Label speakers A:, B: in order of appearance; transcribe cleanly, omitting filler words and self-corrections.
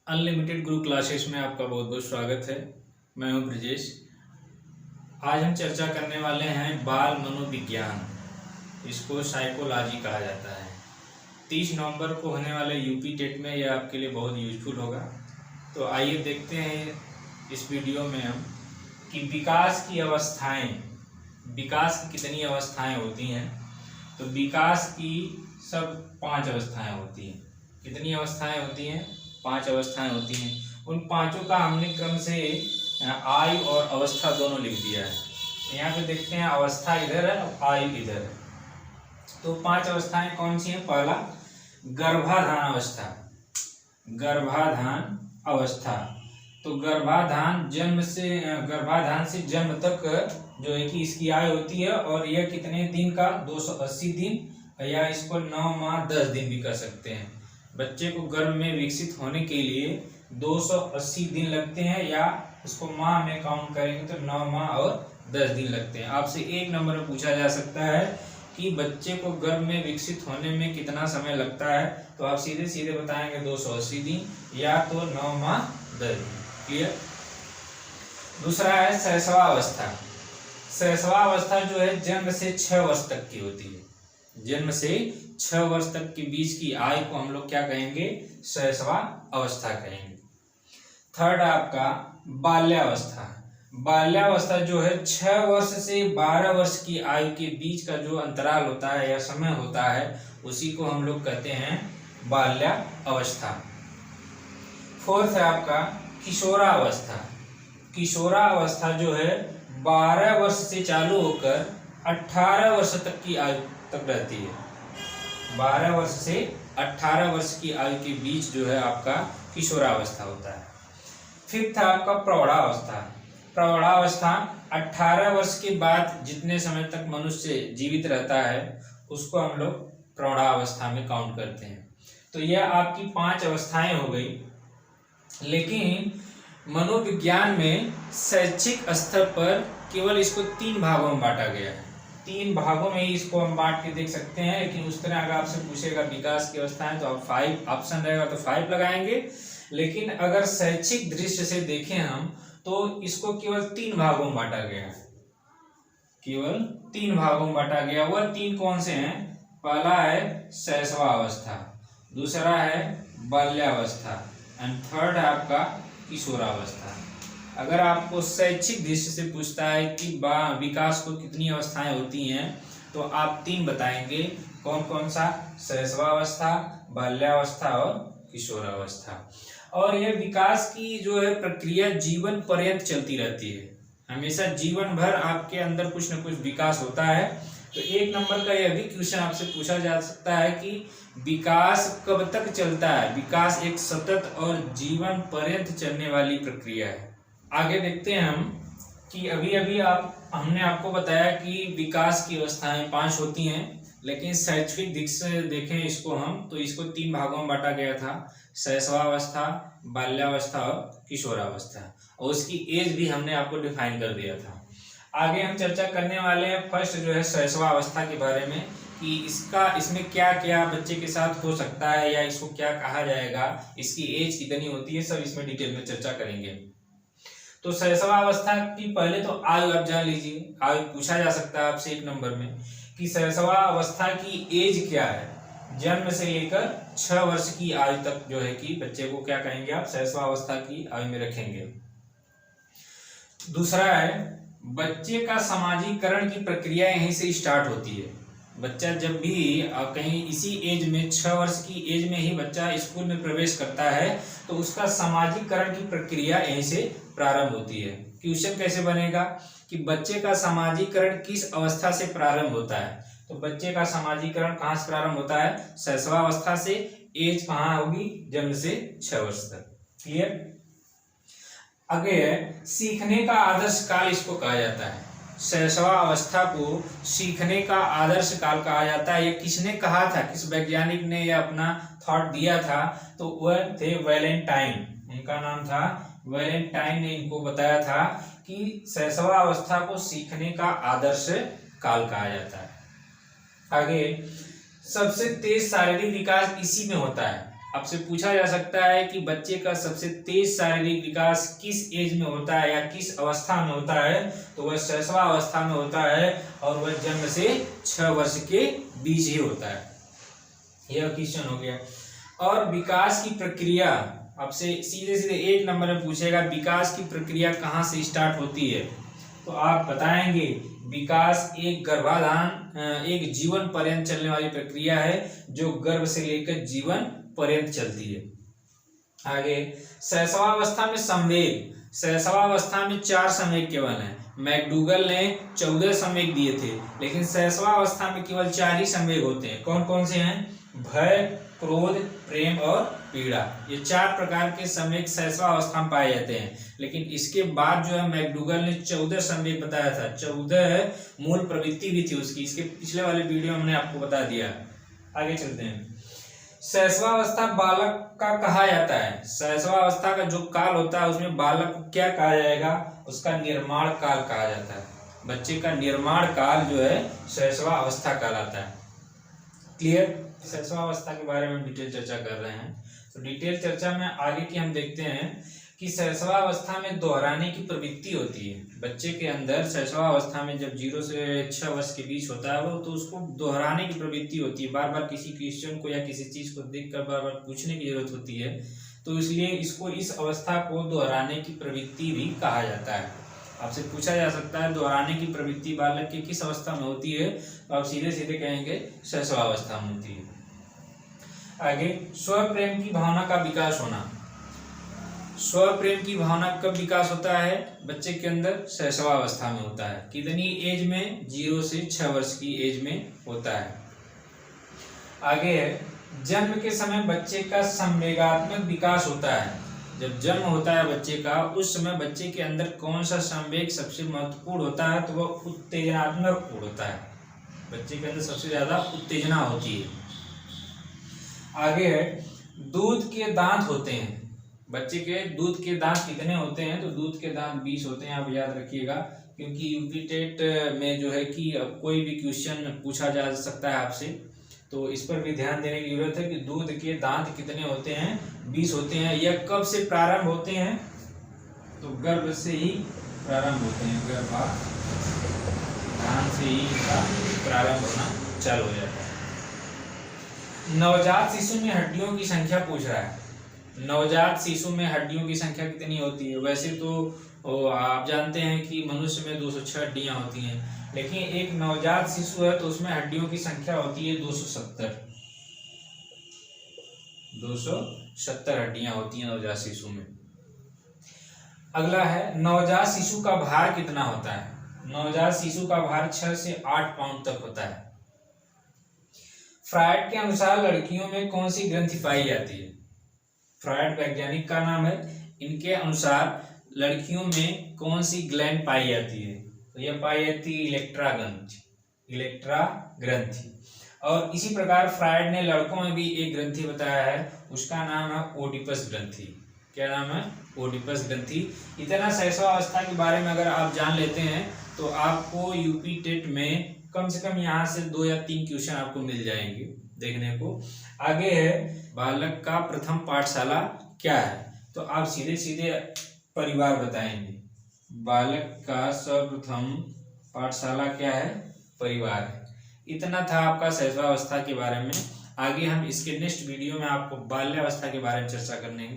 A: Unlimited गुरु classes में आपका बहुत बहुत स्वागत है। मैं हूं ब्रजेश। आज हम चर्चा करने वाले हैं बाल मनोविज्ञान, इसको साइकोलॉजी कहा जाता है। 30 नवंबर को होने वाले यूपी टेट में यह आपके लिए बहुत यूजफुल होगा। तो आइए देखते हैं इस वीडियो में हम कि विकास की अवस्थाएं, विकास की कितनी अवस्थाएं होती हैं। तो विकास की सब 5 अवस्थाएं होती हैं। कितनी अवस्थाएं होती हैं? 5 अवस्थाएं होती हैं। उन पांचों का हमने क्रम से आयु और अवस्था दोनों लिख दिया है। यहाँ पे देखते हैं अवस्था इधर है और आयु इधर है। तो 5 अवस्थाएं कौन सी हैं? पहला गर्भाधान अवस्था। गर्भाधान अवस्था, तो गर्भाधान से जन्म तक जो है कि इसकी आयु होती है। और यह कितने दिन का? 280 दिन, या इसको 9 माह 10 दिन भी कह सकते हैं। बच्चे को गर्भ में विकसित होने के लिए 280 दिन लगते हैं, या उसको माह में काउंट करेंगे तो 9 माह और 10 दिन लगते हैं। आपसे 1 नंबर में पूछा जा सकता है कि बच्चे को गर्भ में विकसित होने में कितना समय लगता है, तो आप सीधे सीधे बताएंगे 280 दिन या तो 9 माह 10 दिन। क्लियर? दूसरा है शैशवा अवस्था। शैशवा अवस्था जो है जन्म से 6 वर्ष तक की होती है। जन्म से 6 वर्ष तक के बीच की आयु को हम लोग क्या कहेंगे? शैशवा अवस्था कहेंगे। थर्ड आपका बाल्यावस्था। बाल्यावस्था जो है 6 वर्ष से 12 वर्ष की आयु के बीच का जो अंतराल होता है या समय होता है, उसी को हम लोग कहते हैं बाल्यावस्था। फोर्थ है आपका किशोरावस्था। किशोरावस्था जो है 12 वर्ष से चालू होकर 18 वर्ष तक की आयु तक रहती है। 12 वर्ष से 18 वर्ष की आयु के बीच जो है आपका किशोरावस्था होता है। फिफ्थ है आपका प्रौढ़ावस्था। प्रौढ़ावस्था 18 वर्ष के बाद जितने समय तक मनुष्य जीवित रहता है उसको हम लोग प्रौढ़ावस्था में काउंट करते हैं। तो यह आपकी 5 अवस्थाएं हो गई। लेकिन मनोविज्ञान में शैक्षिक स्तर पर केवल इसको 3 भागों में बांटा गया है। 3 भागों में ही इसको हम बांट के देख सकते हैं। लेकिन उस तरह अगर आपसे पूछेगा विकास की अवस्थाएं तो आप 5 ऑप्शन रहेगा तो 5 लगाएंगे। लेकिन अगर शैक्षिक दृष्टि से देखें हम तो इसको केवल 3 भागों में बांटा गया है। केवल 3 भागों में बांटा गया। वह 3 कौन से हैं? पहला है शैशवावस्था, दूसरा है बाल्यावस्था एंड थर्ड है आपका किशोरावस्था। अगर आपको शैक्षिक दृष्टि से पूछता है कि विकास को कितनी अवस्थाएं होती हैं, तो आप 3 बताएंगे। कौन कौन सा? शैशवावस्था, बाल्यावस्था और किशोरावस्था। और यह विकास की जो है प्रक्रिया जीवन पर्यंत चलती रहती है। हमेशा जीवन भर आपके अंदर कुछ न कुछ विकास होता है। तो 1 नंबर का यह भी क्वेश्चन आपसे पूछा जा सकता है कि विकास कब तक चलता है? विकास एक सतत और जीवन पर्यंत चलने वाली प्रक्रिया है। आगे देखते हैं हम कि अभी हमने आपको बताया कि विकास की अवस्थाएं 5 होती हैं। लेकिन शैक्षिक दृष्टि से देखें इसको हम तो इसको 3 भागों में बांटा गया था। शैशवावस्था, बाल्यावस्था और किशोरावस्था। और उसकी एज भी हमने आपको डिफाइन कर दिया था। आगे हम चर्चा करने वाले हैं फर्स्ट जो है शैशवावस्था के बारे में कि इसमें क्या क्या बच्चे के साथ हो सकता है या इसको क्या कहा जाएगा, इसकी एज कितनी होती है, सब इसमें डिटेल में चर्चा करेंगे। तो शैशवावस्था की पहले तो आयु आप जान लीजिए। आयु पूछा जा सकता है आपसे 1 नंबर में कि शैशवावस्था की एज क्या है। जन्म से लेकर 6 वर्ष की आयु तक जो है कि बच्चे को क्या कहेंगे आप? शैशवावस्था की आयु में रखेंगे। दूसरा है बच्चे का सामाजिकरण की प्रक्रिया यहीं से स्टार्ट होती है। बच्चा जब भी कहीं इसी एज में 6 वर्ष की एज में ही बच्चा स्कूल में प्रवेश करता है तो उसका सामाजिकरण की प्रक्रिया यहीं से प्रारंभ होती है। क्वेश्चन कैसे बनेगा कि बच्चे का सामाजिकरण किस अवस्था से प्रारंभ होता है? तो बच्चे का सामाजिकरण कहाँ से प्रारंभ होता है? शैशवावस्था से। एज कहाँ होगी? जन्म से 6 वर्ष तक। क्लियर? आगे सीखने का आदर्श काल इसको कहा जाता है। शैशवावस्था को सीखने का आदर्श काल कहा जाता है। ये किसने कहा था? किस वैज्ञानिक ने यह अपना थॉट दिया था? तो वह थे वैलेंटाइन। उनका नाम था वैलेंटाइन ने इनको बताया था कि शैशवावस्था को सीखने का आदर्श काल कहा जाता है। आगे सबसे तेज शारीरिक विकास इसी में होता है। आपसे पूछा जा सकता है कि बच्चे का सबसे तेज शारीरिक विकास किस एज में होता है या किस अवस्था में होता है, तो वह शैशव अवस्था में होता है और वह जन्म से 6 वर्ष के बीच ही होता है। यह क्वेश्चन हो गया। और विकास की प्रक्रिया आपसे सीधे सीधे 1 नंबर में पूछेगा, विकास की प्रक्रिया कहाँ से स्टार्ट होती है, तो आप बताएंगे विकास एक गर्भाधान एक जीवन पर्यंत चलने वाली प्रक्रिया है जो गर्भ से लेकर जीवन पर्यंत चलती है। आगे शैशवावस्था में संवेग, शैशवावस्था में 4 संवेग केवल हैं। मैकडूगल ने 14 संवेग दिए थे, लेकिन शैशवावस्था में केवल 4 ही संवेग होते हैं। कौन कौन से हैं? भय, क्रोध, प्रेम और पीड़ा। ये 4 प्रकार के संवेग शैशवावस्था में पाए जाते हैं। लेकिन इसके बाद जो है मैकडूगल ने 14 संवेग बताया था, 14 मूल प्रवृत्ति भी थी उसकी। इसके पिछले वाले वीडियो में हमने आपको बता दिया। आगे चलते हैं। शैशवावस्था बालक का कहा जाता है। शैशवावस्था का जो काल होता है उसमें बालक को क्या कहा जाएगा? उसका निर्माण काल कहा जाता है। बच्चे का निर्माण काल जो है शैशवावस्था कहलाता है। क्लियर? शैशवावस्था के बारे में डिटेल चर्चा कर रहे हैं। तो डिटेल चर्चा में आगे की हम देखते हैं कि शैशवावस्था में दोहराने की प्रवृत्ति होती है। बच्चे के अंदर शैशवावस्था में जब 0 से 6 वर्ष के बीच होता है वो, तो उसको दोहराने की प्रवृत्ति होती है। बार बार किसी क्वेश्चन को या किसी चीज को देखकर बार बार पूछने की जरूरत होती है, तो इसलिए इसको इस अवस्था को दोहराने की प्रवृत्ति भी कहा जाता है। आपसे पूछा जा सकता है दोहराने की प्रवृत्ति बालक की किस अवस्था में होती है, तो आप सीधे सीधे कहेंगे शैशवावस्था में होती है। आगे स्वप्रेम की भावना का विकास होना। स्वप्रेम की भावना कब विकास होता है? बच्चे के अंदर शैशवावस्था में होता है। कितनी एज में? 0 से 6 वर्ष की एज में होता है। आगे है जन्म के समय बच्चे का संवेगात्मक विकास होता है। जब जन्म होता है बच्चे का, उस समय बच्चे के अंदर कौन सा संवेग सबसे महत्वपूर्ण होता है? तो वह उत्तेजनात्मक पूर्ण होता है। बच्चे के अंदर सबसे ज्यादा उत्तेजना होती है। आगे है दूध के दांत होते हैं। बच्चे के दूध के दांत कितने होते हैं? तो दूध के दांत 20 होते हैं। आप याद रखिएगा, क्योंकि यूपी टेट में जो है कि कोई भी क्वेश्चन पूछा जा सकता है आपसे, तो इस पर भी ध्यान देने की जरूरत है कि दूध के दांत कितने होते हैं? 20 होते हैं। यह कब से प्रारंभ होते हैं? तो गर्भ से ही प्रारंभ होते हैं। गर्भाधान से ही इनका प्रारंभ होना चालू हो जाता है। नवजात शिशु में हड्डियों की संख्या पूछ रहा है। नवजात शिशु में हड्डियों की संख्या कितनी होती है? वैसे तो आप जानते हैं कि मनुष्य में 206 हड्डियां होती हैं, लेकिन एक नवजात शिशु है तो उसमें हड्डियों की संख्या होती है 270। 270 हड्डियां होती हैं नवजात शिशु में। अगला है नवजात शिशु का भार कितना होता है? नवजात शिशु का भार 6 से 8 पाउंड तक होता है। फ्रायड के अनुसार लड़कियों में कौन सी ग्रंथि पाई जाती है? फ्रायड वैज्ञानिक का नाम है। इनके अनुसार लड़कियों में कौन सी ग्लैंड पाई जाती है? तो यह पाई जाती है इलेक्ट्रा ग्रंथि। इलेक्ट्रा ग्रंथि। और इसी प्रकार फ्रायड ने लड़कों में भी एक ग्रंथि बताया है, उसका नाम है ओडिपस ग्रंथि। क्या नाम है? ओडिपस ग्रंथि। इतना शैशवावस्था के बारे में अगर आप जान लेते हैं तो आपको यूपी टेट में कम से कम यहाँ से 2 या 3 क्वेश्चन आपको मिल जाएंगे देखने को। आगे है बालक का प्रथम पाठशाला क्या है? तो आप सीधे सीधे परिवार बताएंगे। बालक का सर्वप्रथम पाठशाला क्या है? परिवार है। इतना था आपका शैशवावस्था के बारे में। आगे हम इसके नेक्स्ट वीडियो में आपको बाल्यावस्था के बारे में चर्चा करने